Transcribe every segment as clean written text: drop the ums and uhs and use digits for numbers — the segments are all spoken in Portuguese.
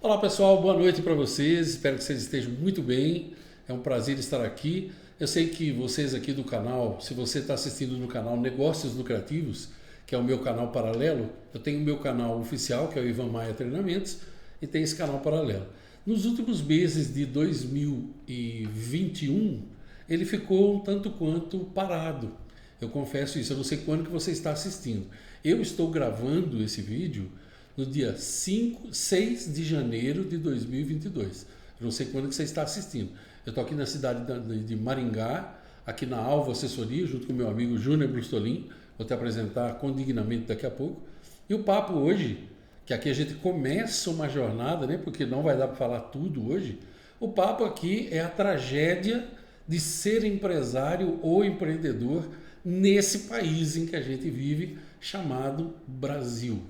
Olá pessoal, boa noite para vocês, espero que vocês estejam muito bem, é um prazer estar aqui. Eu sei que vocês aqui do canal, se você está assistindo no canal Negócios Lucrativos, que é o meu canal paralelo, eu tenho o meu canal oficial, que é o Ivan Maia Treinamentos, e tem esse canal paralelo. Nos últimos meses de 2021, ele ficou um tanto quanto parado. Eu confesso isso, eu não sei quando que você está assistindo. Eu estou gravando esse vídeo no dia 6 de janeiro de 2022. Eu não sei quando que você está assistindo. Eu estou aqui na cidade de Maringá, aqui na Alvo Assessoria, junto com meu amigo Júnior Brustolin. Vou te apresentar condignamente daqui a pouco. E o papo hoje, que aqui a gente começa uma jornada, né? Porque não vai dar para falar tudo hoje. O papo aqui é a tragédia de ser empresário ou empreendedor nesse país em que a gente vive, chamado Brasil.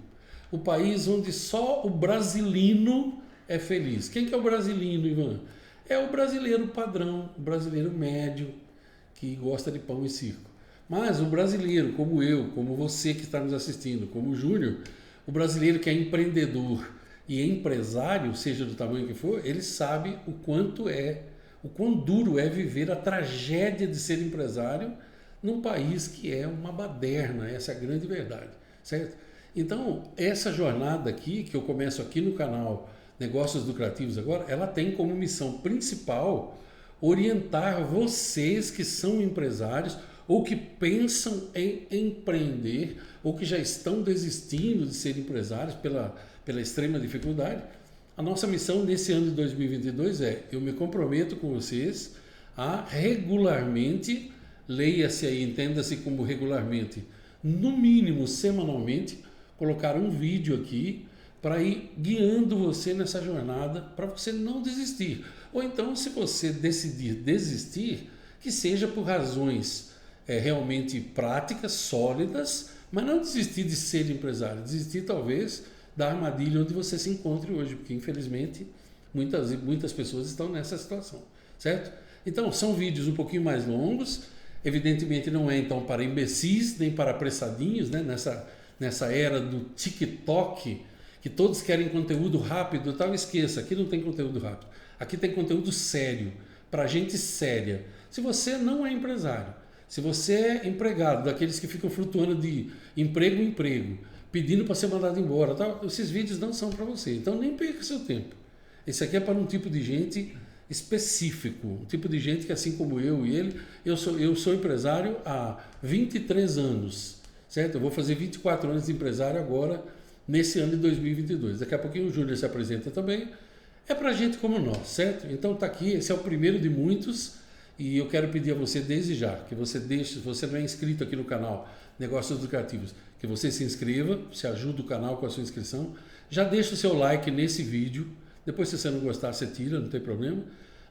O país onde só o brasilino é feliz. Quem que é o brasilino, Ivan? É o brasileiro padrão, o brasileiro médio, que gosta de pão e circo. Mas o brasileiro, como eu, como você que está nos assistindo, como o Júnior, o brasileiro que é empreendedor e empresário, seja do tamanho que for, ele sabe o quão duro é viver a tragédia de ser empresário num país que é uma baderna, essa é a grande verdade, certo? Então, essa jornada aqui, que eu começo aqui no canal Negócios Lucrativos agora, ela tem como missão principal orientar vocês que são empresários ou que pensam em empreender ou que já estão desistindo de ser empresários pela extrema dificuldade. A nossa missão nesse ano de 2022 eu me comprometo com vocês a regularmente, leia-se aí, entenda-se como regularmente, no mínimo semanalmente, colocar um vídeo aqui para ir guiando você nessa jornada, para você não desistir. Ou então, se você decidir desistir, que seja por razões realmente práticas, sólidas, mas não desistir de ser empresário, desistir talvez da armadilha onde você se encontre hoje, porque infelizmente muitas pessoas estão nessa situação, certo? Então, são vídeos um pouquinho mais longos, evidentemente não é então para imbecis, nem para apressadinhos, né? Nessa era do TikTok, que todos querem conteúdo rápido, tal, esqueça, aqui não tem conteúdo rápido. Aqui tem conteúdo sério, para gente séria. Se você não é empresário, se você é empregado, daqueles que ficam flutuando de emprego em emprego, pedindo para ser mandado embora, tal, esses vídeos não são para você. Então nem perca seu tempo. Esse aqui é para um tipo de gente específico, um tipo de gente que assim como eu e ele, eu sou empresário há 23 anos. Certo? Eu vou fazer 24 anos de empresário agora, nesse ano de 2022. Daqui a pouquinho o Júnior se apresenta também. É para gente como nós, certo? Então tá aqui, esse é o primeiro de muitos e eu quero pedir a você desde já, que você deixe, se você não é inscrito aqui no canal Negócios Lucrativos, que você se inscreva, se ajuda o canal com a sua inscrição. Já deixa o seu like nesse vídeo, depois se você não gostar, você tira, não tem problema.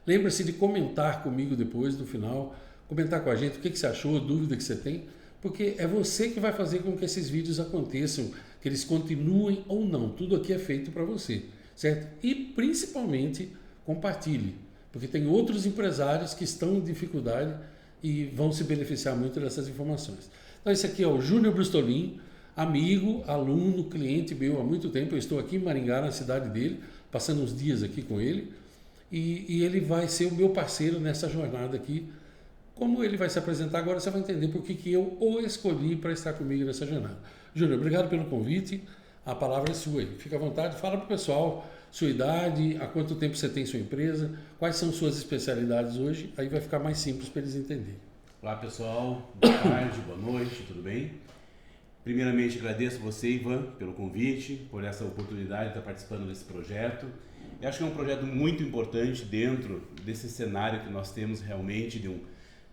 Lembre-se de comentar comigo depois, no final, comentar com a gente o que você achou, a dúvida que você tem, porque é você que vai fazer com que esses vídeos aconteçam, que eles continuem ou não. Tudo aqui é feito para você, certo? E principalmente compartilhe, porque tem outros empresários que estão em dificuldade e vão se beneficiar muito dessas informações. Então esse aqui é o Júnior Brustolin, amigo, aluno, cliente meu há muito tempo. Eu estou aqui em Maringá, na cidade dele, passando uns dias aqui com ele e ele vai ser o meu parceiro nessa jornada aqui. Como ele vai se apresentar agora, você vai entender por que eu o escolhi para estar comigo nessa jornada. Júnior, obrigado pelo convite. A palavra é sua aí. Fica à vontade, fala para o pessoal sua idade, há quanto tempo você tem sua empresa, quais são suas especialidades hoje, aí vai ficar mais simples para eles entenderem. Olá pessoal, boa tarde, boa noite, tudo bem? Primeiramente agradeço você, Ivan, pelo convite, por essa oportunidade de estar participando desse projeto. Eu acho que é um projeto muito importante dentro desse cenário que nós temos realmente de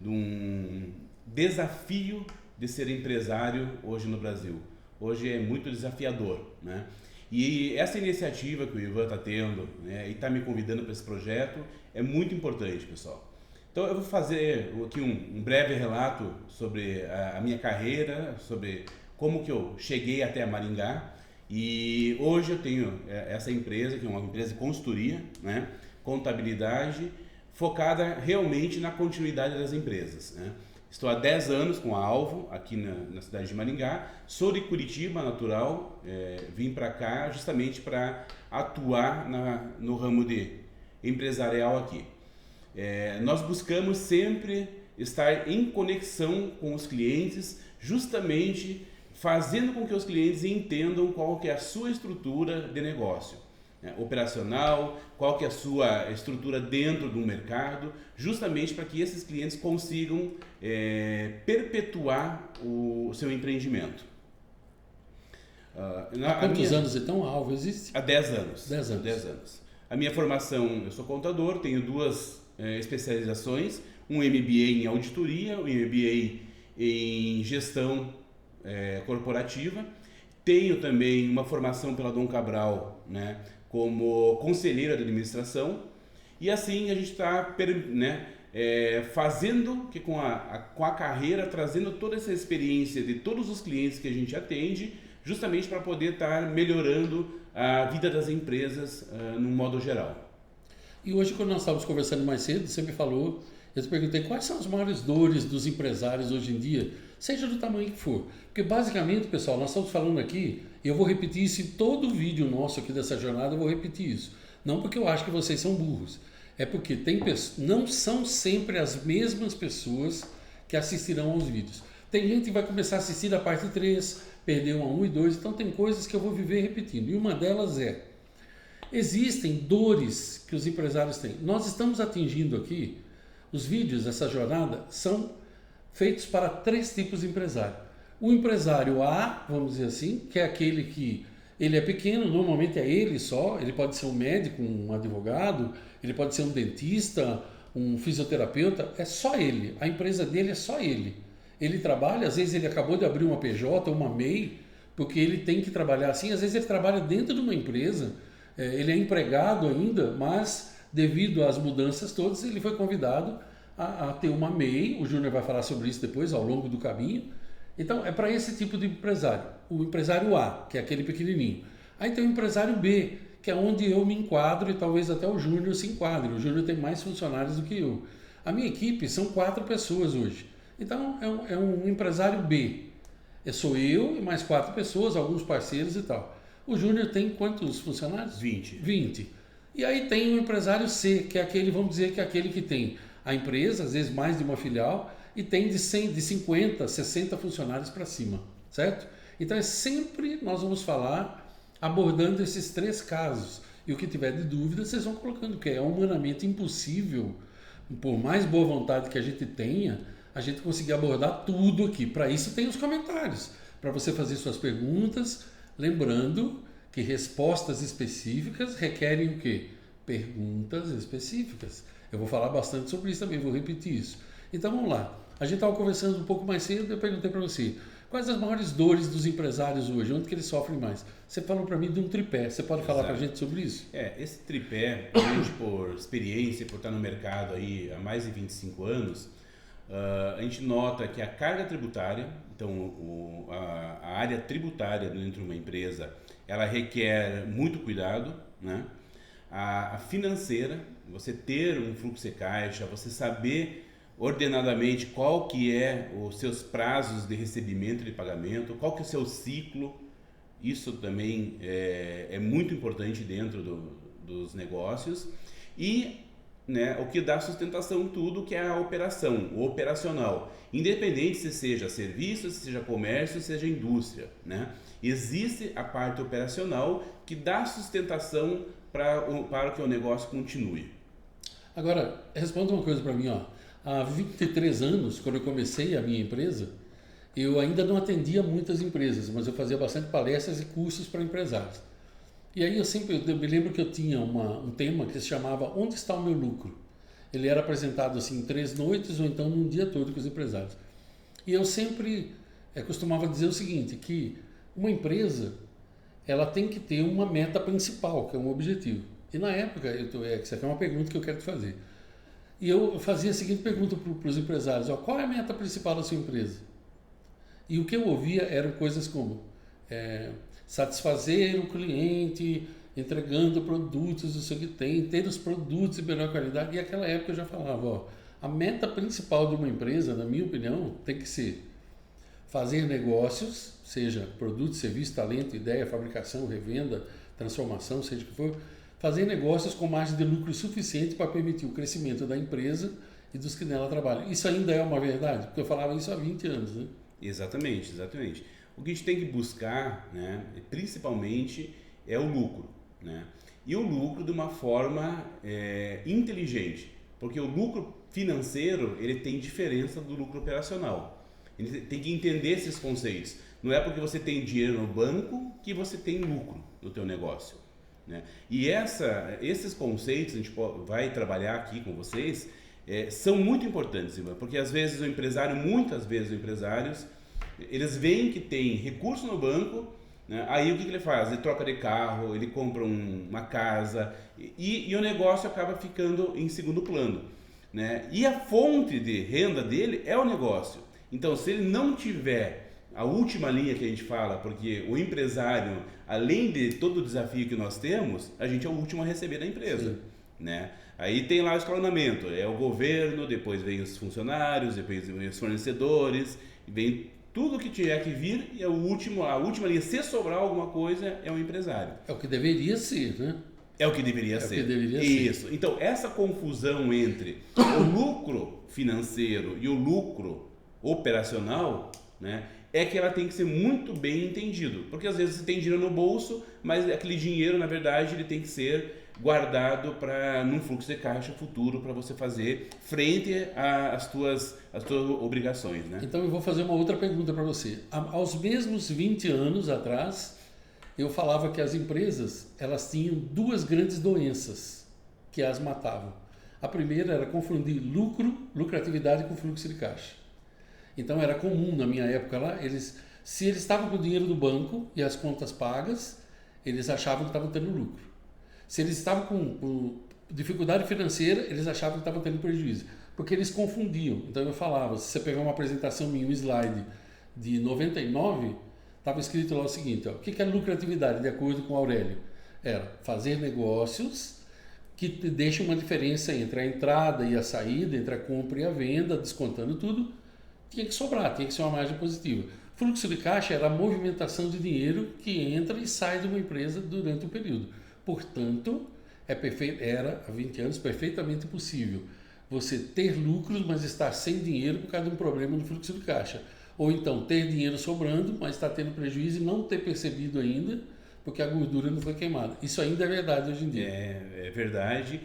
um desafio de ser empresário hoje no Brasil. Hoje é muito desafiador, né? E essa iniciativa que o Ivan está tendo, né, e está me convidando para esse projeto é muito importante, pessoal. Então eu vou fazer aqui um breve relato sobre a minha carreira, sobre como que eu cheguei até a Maringá. E hoje eu tenho essa empresa, que é uma empresa de consultoria, né, contabilidade, focada realmente na continuidade das empresas, né? Estou há 10 anos com a Alvo, aqui na cidade de Maringá. Sou de Curitiba, natural. Vim para cá justamente para atuar no ramo de empresarial aqui. Nós buscamos sempre estar em conexão com os clientes, justamente fazendo com que os clientes entendam qual que é a sua estrutura de negócio, operacional, qual que é a sua estrutura dentro do mercado, justamente para que esses clientes consigam perpetuar o seu empreendimento. Há quantos anos então a Alvo existe? Há 10 anos. 10 anos. 10 anos. A minha formação, eu sou contador, tenho 2 especializações, um MBA em auditoria, um MBA em gestão corporativa. Tenho também uma formação pela Dom Cabral, né, como conselheiro de administração. E assim a gente está fazendo que com a carreira, trazendo toda essa experiência de todos os clientes que a gente atende, justamente para poder estar melhorando a vida das empresas no modo geral. E hoje, quando nós estávamos conversando mais cedo, você me falou, eu te perguntei quais são as maiores dores dos empresários hoje em dia, seja do tamanho que for. Porque basicamente, pessoal, nós estamos falando aqui, e eu vou repetir isso em todo o vídeo nosso aqui dessa jornada, eu vou repetir isso. Não porque eu acho que vocês são burros, é porque não são sempre as mesmas pessoas que assistirão aos vídeos. Tem gente que vai começar a assistir a parte 3, perdeu a 1 e 2, então tem coisas que eu vou viver repetindo. E uma delas existem dores que os empresários têm. Nós estamos atingindo aqui, os vídeos dessa jornada são feitos para 3 tipos de empresário. O empresário A, vamos dizer assim, que é aquele que ele é pequeno, normalmente é ele só, ele pode ser um médico, um advogado, ele pode ser um dentista, um fisioterapeuta, é só ele, a empresa dele é só ele. Ele trabalha, às vezes ele acabou de abrir uma PJ, uma MEI, porque ele tem que trabalhar assim, às vezes ele trabalha dentro de uma empresa, ele é empregado ainda, mas devido às mudanças todas, ele foi convidado a ter uma MEI, o Júnior vai falar sobre isso depois, ao longo do caminho. Então, é para esse tipo de empresário. O empresário A, que é aquele pequenininho. Aí tem o empresário B, que é onde eu me enquadro e talvez até o Júnior se enquadre. O Júnior tem mais funcionários do que eu. A minha equipe são 4 pessoas hoje. Então, é um empresário B. Sou eu e mais 4 pessoas, alguns parceiros e tal. O Júnior tem quantos funcionários? 20. E aí tem o empresário C, que é aquele, vamos dizer, que é aquele que tem a empresa, às vezes mais de uma filial, e tem de 50, 60 funcionários para cima, certo? Então sempre nós vamos falar abordando esses 3 casos. E o que tiver de dúvida, vocês vão colocando, que é humanamente impossível, por mais boa vontade que a gente tenha, a gente conseguir abordar tudo aqui. Para isso tem os comentários, para você fazer suas perguntas, lembrando que respostas específicas requerem o quê? Perguntas específicas. Eu vou falar bastante sobre isso também, vou repetir isso. Então vamos lá. A gente estava conversando um pouco mais cedo, eu perguntei para você, quais as maiores dores dos empresários hoje? Onde que eles sofrem mais? Você falou para mim de um tripé. Você pode falar para a gente sobre isso? Esse tripé, a gente por experiência, por estar no mercado aí há mais de 25 anos, a gente nota que a carga tributária, então a área tributária dentro de uma empresa, ela requer muito cuidado, né? A financeira, você ter um fluxo de caixa, você saber ordenadamente qual que é os seus prazos de recebimento de pagamento, qual que é o seu ciclo, isso também é muito importante dentro dos negócios. E o que dá sustentação em tudo, que é a operação, o operacional, independente se seja serviço, se seja comércio, se seja indústria, né? Existe a parte operacional que dá sustentação para que o negócio continue. Agora, responda uma coisa para mim, ó. Há 23 anos, quando eu comecei a minha empresa, eu ainda não atendia muitas empresas, mas eu fazia bastante palestras e cursos para empresários. E aí eu me lembro que eu tinha um tema que se chamava Onde está o meu lucro? Ele era apresentado assim em 3 noites ou então num dia todo com os empresários. E eu sempre costumava dizer o seguinte, que uma empresa ela tem que ter uma meta principal, que é um objetivo. E na época, essa aqui é uma pergunta que eu quero te fazer. E eu fazia a seguinte pergunta para os empresários, qual é a meta principal da sua empresa? E o que eu ouvia eram coisas como satisfazer o cliente, entregando produtos, isso que tem, ter os produtos de melhor qualidade. E naquela época eu já falava, A meta principal de uma empresa, na minha opinião, tem que ser fazer negócios, seja produto, serviço, talento, ideia, fabricação, revenda, transformação, seja o que for, fazer negócios com margem de lucro suficiente para permitir o crescimento da empresa e dos que nela trabalham. Isso ainda é uma verdade? Porque eu falava isso há 20 anos, né? Exatamente, exatamente. O que a gente tem que buscar, né, principalmente, é o lucro, né? E o lucro de uma forma inteligente, porque o lucro financeiro ele tem diferença do lucro operacional. Ele tem que entender esses conceitos. Não é porque você tem dinheiro no banco que você tem lucro no teu negócio, né? E esses conceitos a gente vai trabalhar aqui com vocês, são muito importantes, Ivan, porque muitas vezes os empresários, eles veem que tem recurso no banco, né? Aí o que ele faz? Ele troca de carro, ele compra uma casa e o negócio acaba ficando em segundo plano, né? E a fonte de renda dele é o negócio. Então, se ele não tiver a última linha que a gente fala, porque o empresário, além de todo o desafio que nós temos, a gente é o último a receber da empresa, né? Aí tem lá o escalonamento, é o governo, depois vem os funcionários, depois vem os fornecedores, vem tudo que tiver que vir e a última linha, se sobrar alguma coisa, é o empresário. É o que deveria ser, né? É o que deveria ser. O que deveria Isso. ser. Então, essa confusão entre o lucro financeiro e o lucro operacional, né, é que ela tem que ser muito bem entendido. Porque às vezes você tem dinheiro no bolso, mas aquele dinheiro, na verdade, ele tem que ser guardado num fluxo de caixa futuro para você fazer frente às tuas obrigações, né? Então eu vou fazer uma outra pergunta para você. Aos mesmos 20 anos atrás, eu falava que as empresas elas tinham duas grandes doenças que as matavam. A primeira era confundir lucratividade com fluxo de caixa. Então era comum na minha época lá, se eles estavam com o dinheiro do banco e as contas pagas, eles achavam que estavam tendo lucro. Se eles estavam com dificuldade financeira, eles achavam que estavam tendo prejuízo, porque eles confundiam. Então eu falava, se você pegar uma apresentação minha, um slide de 99, estava escrito lá o seguinte, ó, o que é lucratividade, de acordo com o Aurélio? Era fazer negócios que deixam uma diferença entre a entrada e a saída, entre a compra e a venda, descontando tudo, tinha que sobrar, tinha que ser uma margem positiva. Fluxo de caixa era a movimentação de dinheiro que entra e sai de uma empresa durante o período. Portanto, era há 20 anos perfeitamente possível você ter lucros, mas estar sem dinheiro por causa de um problema no fluxo de caixa. Ou então ter dinheiro sobrando, mas estar tendo prejuízo e não ter percebido ainda, porque a gordura não foi queimada. Isso ainda é verdade hoje em dia. É verdade.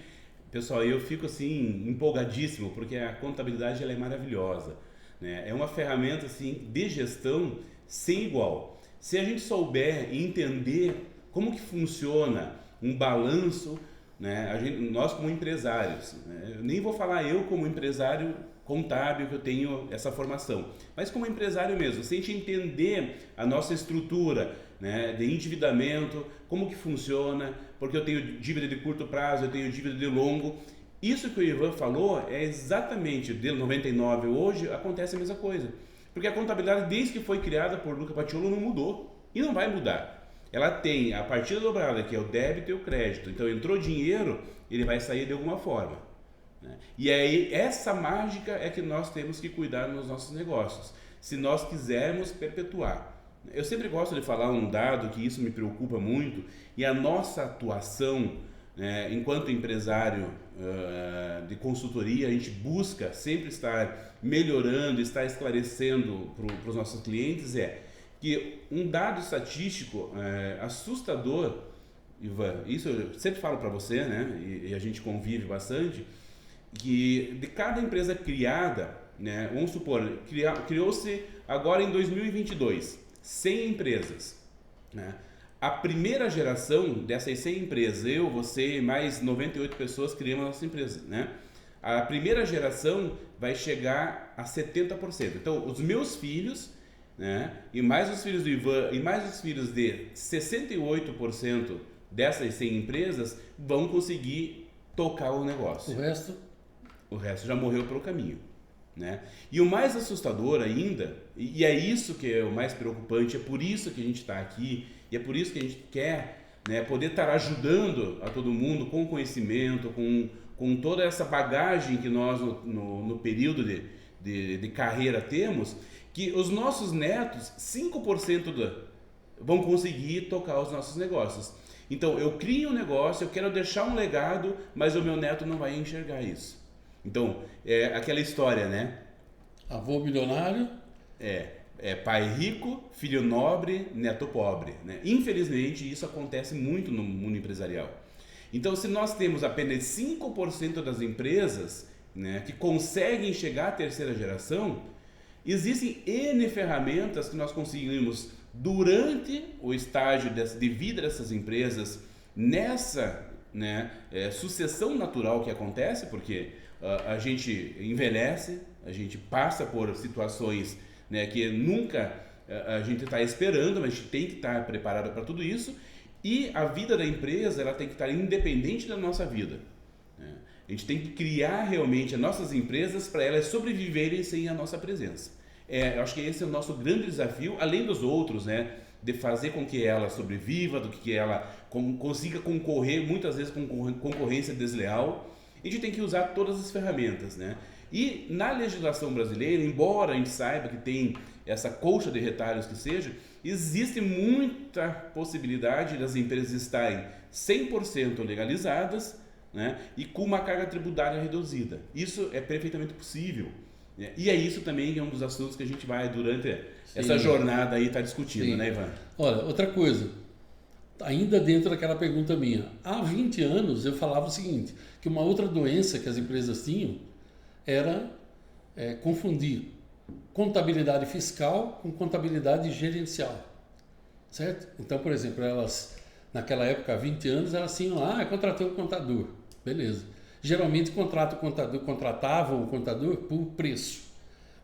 Pessoal, eu fico assim empolgadíssimo, porque a contabilidade ela é maravilhosa, né? É uma ferramenta assim, de gestão sem igual. Se a gente souber e entender como que funciona um balanço, né? Nós como empresários, né? Eu nem vou falar eu como empresário contábil que eu tenho essa formação, mas como empresário mesmo, se a gente entender a nossa estrutura, né, de endividamento, como que funciona, porque eu tenho dívida de curto prazo, eu tenho dívida de longo, isso que o Ivan falou é exatamente de 99, hoje acontece a mesma coisa, porque a contabilidade desde que foi criada por Luca Paciolo não mudou e não vai mudar. Ela tem a partida dobrada, que é o débito e o crédito. Então, entrou dinheiro, ele vai sair de alguma forma, né? E aí, essa mágica é que nós temos que cuidar nos nossos negócios, se nós quisermos perpetuar. Eu sempre gosto de falar um dado que isso me preocupa muito, e a nossa atuação, né, enquanto empresário de consultoria, a gente busca sempre estar melhorando, estar esclarecendo para os nossos clientes, que um dado estatístico assustador, Ivan, isso eu sempre falo para você, né, e a gente convive bastante, que de cada empresa criada, né, vamos supor, criou-se agora em 2022, 100 empresas, né? A primeira geração dessas 100 empresas, eu, você e mais 98 pessoas criamos a nossa empresa, né? A primeira geração vai chegar a 70%. Então, os meus filhos, né, e mais os filhos do Ivan, e mais os filhos de 68% dessas 100 empresas vão conseguir tocar o negócio. O resto já morreu pelo caminho, né? E o mais assustador ainda, e é isso que é o mais preocupante, é por isso que a gente está aqui, e é por isso que a gente quer né, poder estar ajudando a todo mundo com conhecimento, com toda essa bagagem que nós no período de carreira temos, que os nossos netos, 5% vão conseguir tocar os nossos negócios. Então, eu crio um negócio, eu quero deixar um legado, mas o meu neto não vai enxergar isso. Então, é aquela história, né? Avô milionário. É pai rico, filho nobre, neto pobre, né? Infelizmente, isso acontece muito no mundo empresarial. Então, se nós temos apenas 5% das empresas, né, que conseguem chegar à terceira geração, existem N ferramentas que nós conseguimos durante o estágio de vida dessas empresas, nessa, né, sucessão natural que acontece, porque a gente envelhece, a gente passa por situações, né, que nunca a gente está esperando, mas a gente tem que estar preparado para tudo isso, e a vida da empresa ela tem que estar independente da nossa vida, né? A gente tem que criar realmente as nossas empresas para elas sobreviverem sem a nossa presença. Eu acho que esse é o nosso grande desafio, além dos outros, né? De fazer com que ela sobreviva, do que ela consiga concorrer, muitas vezes com concorrência desleal. A gente tem que usar todas as ferramentas, né? E na legislação brasileira, embora a gente saiba que tem essa colcha de retalhos que seja, existe muita possibilidade das empresas estarem 100% legalizadas, né? E com uma carga tributária reduzida. Isso é perfeitamente possível. E é isso também que é um dos assuntos que a gente vai, durante essa jornada aí, estar discutindo, sim, né, Ivan? Olha, outra coisa, ainda dentro daquela pergunta minha, há 20 anos eu falava o seguinte, que uma outra doença que as empresas tinham era confundir contabilidade fiscal com contabilidade gerencial, certo? Então, por exemplo, elas, naquela época, há 20 anos, elas tinham, contratei um contador, beleza. Geralmente contratavam o contador por preço.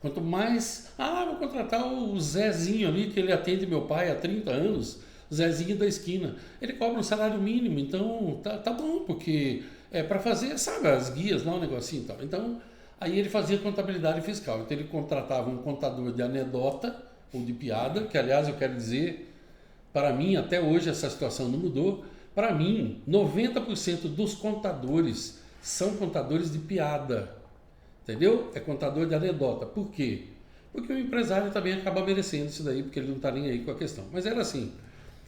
Quanto mais, vou contratar o Zezinho ali, que ele atende meu pai há 30 anos, o Zezinho da esquina. Ele cobra um salário mínimo, então tá bom, porque é para fazer, sabe, as guias lá, um negocinho e tal. Então, aí ele fazia contabilidade fiscal. Então ele contratava um contador de anedota ou de piada, que aliás eu quero dizer, para mim, até hoje essa situação não mudou. Para mim, 90% dos contadores são contadores de piada, entendeu? É contador de anedota. Por quê? Porque o empresário também acaba merecendo isso daí, porque ele não está nem aí com a questão. Mas era assim.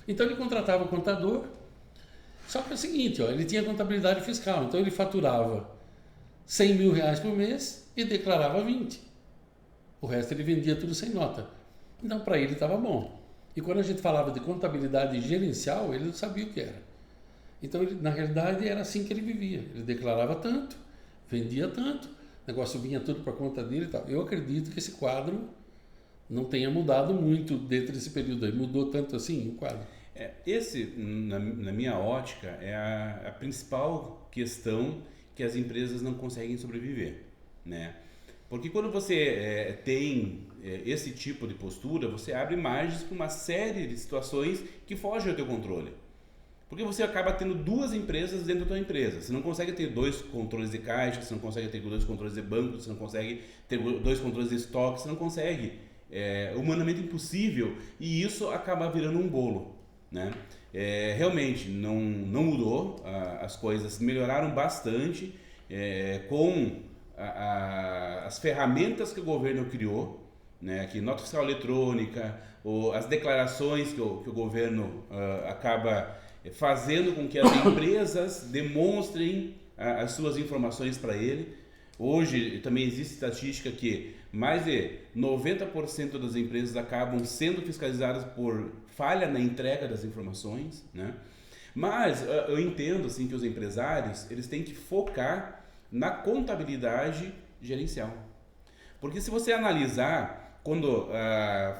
Então ele contratava o contador, só que é o seguinte, ele tinha contabilidade fiscal, então ele faturava 100 mil reais por mês e declarava 20. O resto ele vendia tudo sem nota. Então para ele estava bom. E quando a gente falava de contabilidade gerencial, ele não sabia o que era. Então, na realidade, era assim que ele vivia. Ele declarava tanto, vendia tanto, o negócio vinha tudo para conta dele e tal. Eu acredito que esse quadro não tenha mudado muito dentro desse período aí. Mudou tanto assim o quadro? Esse, na minha ótica, é a principal questão que as empresas não conseguem sobreviver, né? Porque quando você tem esse tipo de postura, você abre margens para uma série de situações que fogem ao teu controle. Porque você acaba tendo duas empresas dentro da tua empresa. Você não consegue ter 2 controles de caixa, você não consegue ter 2 controles de banco, você não consegue ter 2 controles de estoque, você não consegue. É humanamente impossível e isso acaba virando um bolo, né? Realmente não mudou, as coisas melhoraram bastante com as ferramentas que o governo criou, né? Que nota fiscal eletrônica, ou as declarações que o governo acaba fazendo com que as empresas demonstrem as suas informações para ele. Hoje também existe estatística que mais de 90% das empresas acabam sendo fiscalizadas por falha na entrega das informações, né? Mas eu entendo assim, que os empresários eles têm que focar na contabilidade gerencial. Porque se você analisar, quando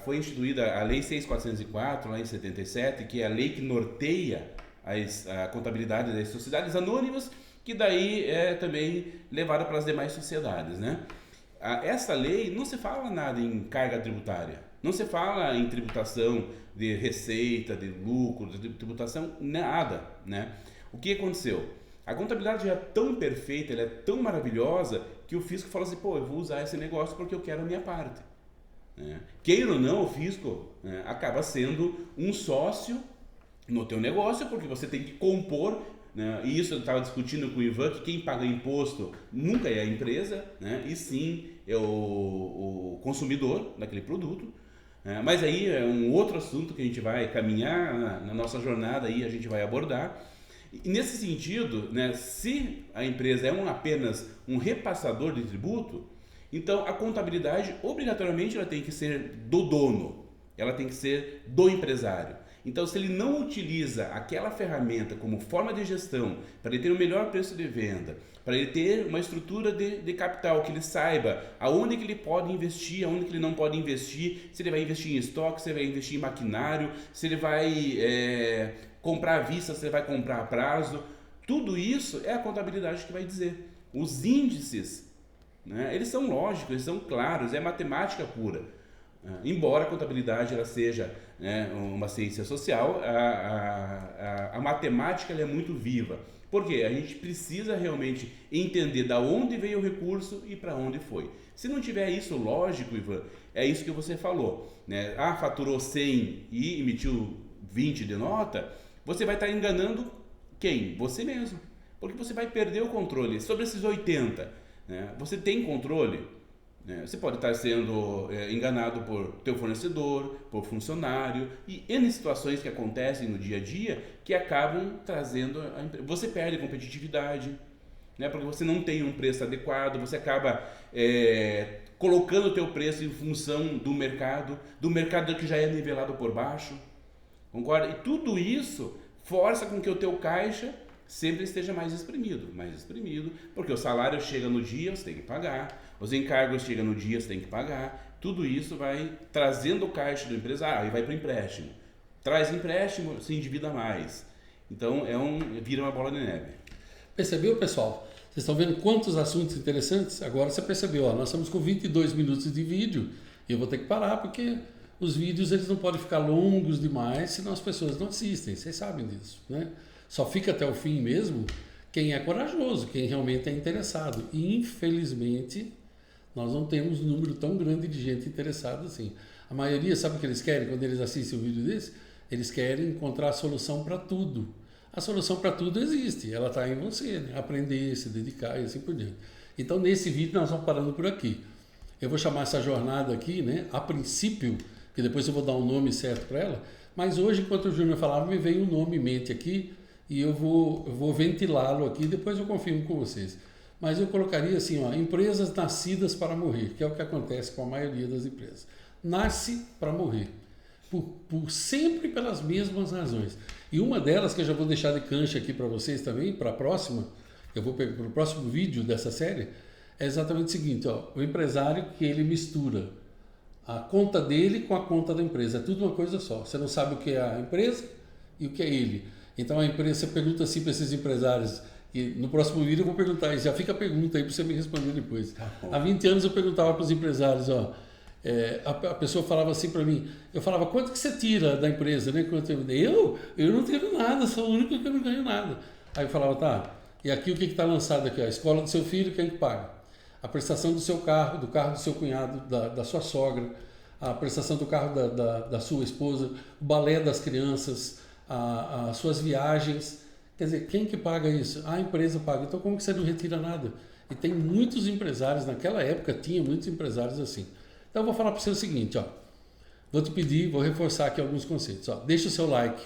foi instituída a Lei 6.404, lá em 77, que é a lei que norteia a contabilidade das sociedades anônimas, que daí é também levada para as demais sociedades, né? Essa lei não se fala nada em carga tributária, não se fala em tributação de receita, de lucro, de tributação, nada, né? O que aconteceu? A contabilidade já é tão perfeita, ela é tão maravilhosa, que o fisco fala assim, eu vou usar esse negócio porque eu quero a minha parte. Queira ou não, o fisco acaba sendo um sócio no teu negócio, porque você tem que compor, né? E isso eu estava discutindo com o Ivan, que quem paga imposto nunca é a empresa, né? E sim é o consumidor daquele produto. Mas aí é um outro assunto que a gente vai caminhar na nossa jornada, aí a gente vai abordar. E nesse sentido, né, se a empresa é apenas um repassador de tributo, então a contabilidade obrigatoriamente ela tem que ser do dono, ela tem que ser do empresário. Então, se ele não utiliza aquela ferramenta como forma de gestão para ele ter o melhor preço de venda, para ele ter uma estrutura de capital, que ele saiba aonde que ele pode investir, aonde que ele não pode investir, se ele vai investir em estoque, se ele vai investir em maquinário, se ele vai comprar à vista, se ele vai comprar a prazo, tudo isso é a contabilidade que vai dizer. Os índices, né, eles são lógicos, eles são claros, é matemática pura. Embora a contabilidade ela seja, né, uma ciência social, a matemática ela é muito viva. Por quê? A gente precisa realmente entender da onde veio o recurso e para onde foi. Se não tiver isso lógico, Ivan, é isso que você falou, né? Faturou 100 e emitiu 20 de nota, você vai estar enganando quem? Você mesmo. Porque você vai perder o controle. Sobre esses 80, né, você tem controle? Você pode estar sendo enganado por teu fornecedor, por funcionário e N situações que acontecem no dia a dia que acabam trazendo a empresa. Você perde competitividade, né? Porque você não tem um preço adequado, você acaba colocando o teu preço em função do mercado que já é nivelado por baixo, concorda? E tudo isso força com que o teu caixa sempre esteja mais exprimido, porque o salário chega no dia, você tem que pagar, os encargos chegam no dia, você tem que pagar, tudo isso vai trazendo o caixa do empresário, aí vai para o empréstimo, traz empréstimo, se endivida mais, então vira uma bola de neve. Percebeu, pessoal? Vocês estão vendo quantos assuntos interessantes? Agora você percebeu, ó, nós estamos com 22 minutos de vídeo e eu vou ter que parar porque os vídeos eles não podem ficar longos demais senão as pessoas não assistem, vocês sabem disso, né? Só fica até o fim mesmo quem é corajoso, quem realmente é interessado. E, infelizmente, nós não temos um número tão grande de gente interessada assim. A maioria, sabe o que eles querem quando eles assistem um vídeo desse? Eles querem encontrar a solução para tudo. A solução para tudo existe, ela está em você, né? Aprender, se dedicar e assim por diante. Então, nesse vídeo, nós vamos parando por aqui. Eu vou chamar essa jornada aqui, né? A princípio, que depois eu vou dar um nome certo para ela, mas hoje, enquanto o Júnior falava, me veio um nome em mente aqui, e eu vou ventilá-lo aqui, depois eu confirmo com vocês. Mas eu colocaria assim, ó, empresas nascidas para morrer, que é o que acontece com a maioria das empresas. Nasce para morrer, sempre pelas mesmas razões. E uma delas, que eu já vou deixar de cancha aqui para vocês também, para a próxima, eu vou pegar para o próximo vídeo dessa série, é exatamente o seguinte, ó, o empresário que ele mistura a conta dele com a conta da empresa, é tudo uma coisa só. Você não sabe o que é a empresa e o que é ele. Então a empresa, você pergunta assim para esses empresários, e no próximo vídeo eu vou perguntar, já fica a pergunta aí para você me responder depois. Há 20 anos eu perguntava para os empresários, ó, a pessoa falava assim para mim, eu falava, quanto que você tira da empresa? Né? Eu não tiro nada, sou o único que eu não ganho nada. Aí eu falava, tá, e aqui o que está lançado aqui? A escola do seu filho, quem que paga? A prestação do seu carro, do carro do seu cunhado, da sua sogra, a prestação do carro da sua esposa, o balé das crianças, as suas viagens. Quer dizer, quem que paga isso? A empresa paga. Então como que você não retira nada? E tem muitos empresários, naquela época tinha muitos empresários assim. Então eu vou falar para você o seguinte, ó, vou te pedir, vou reforçar aqui alguns conceitos. Ó, deixa o seu like,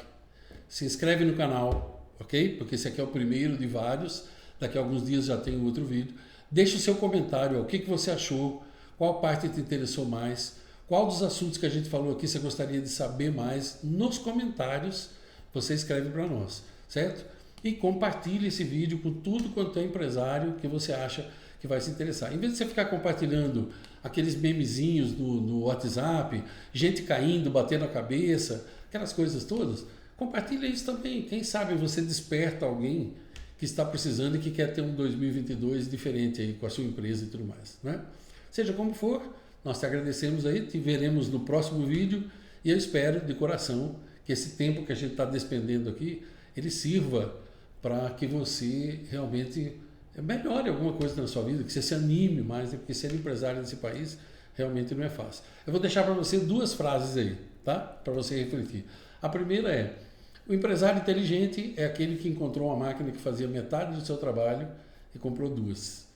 se inscreve no canal, ok? Porque esse aqui é o primeiro de vários, daqui a alguns dias já tem outro vídeo. Deixa o seu comentário, ó, o que você achou, qual parte te interessou mais, qual dos assuntos que a gente falou aqui você gostaria de saber mais, nos comentários você escreve para nós, certo? E compartilhe esse vídeo com tudo quanto é empresário que você acha que vai se interessar. Em vez de você ficar compartilhando aqueles memezinhos no WhatsApp, gente caindo, batendo a cabeça, aquelas coisas todas, compartilhe isso também. Quem sabe você desperta alguém que está precisando e que quer ter um 2022 diferente aí com a sua empresa e tudo mais, né? Seja como for, nós te agradecemos aí, te veremos no próximo vídeo e eu espero de coração que esse tempo que a gente está despendendo aqui, ele sirva para que você realmente melhore alguma coisa na sua vida, que você se anime mais, né? Porque ser empresário nesse país realmente não é fácil. Eu vou deixar para você duas frases aí, tá? Para você refletir. A primeira é, O empresário inteligente é aquele que encontrou uma máquina que fazia metade do seu trabalho e comprou duas.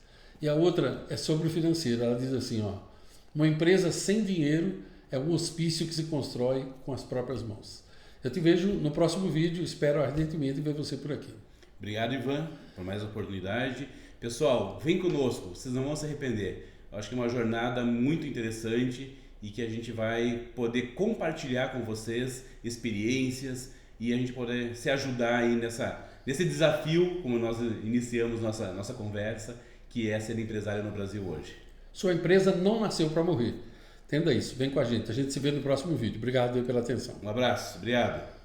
E a outra é sobre o financeiro. Ela diz assim, ó, uma empresa sem dinheiro é um hospício que se constrói com as próprias mãos. Eu te vejo no próximo vídeo, espero ardentemente ver você por aqui. Obrigado, Ivan, por mais oportunidade. Pessoal, vem conosco, vocês não vão se arrepender. Eu acho que é uma jornada muito interessante e que a gente vai poder compartilhar com vocês experiências e a gente poder se ajudar aí nesse desafio, como nós iniciamos nossa conversa, que é ser empresário no Brasil hoje. Sua empresa não nasceu para morrer. Entenda isso. Vem com a gente se vê no próximo vídeo. Obrigado pela atenção. Um abraço, obrigado.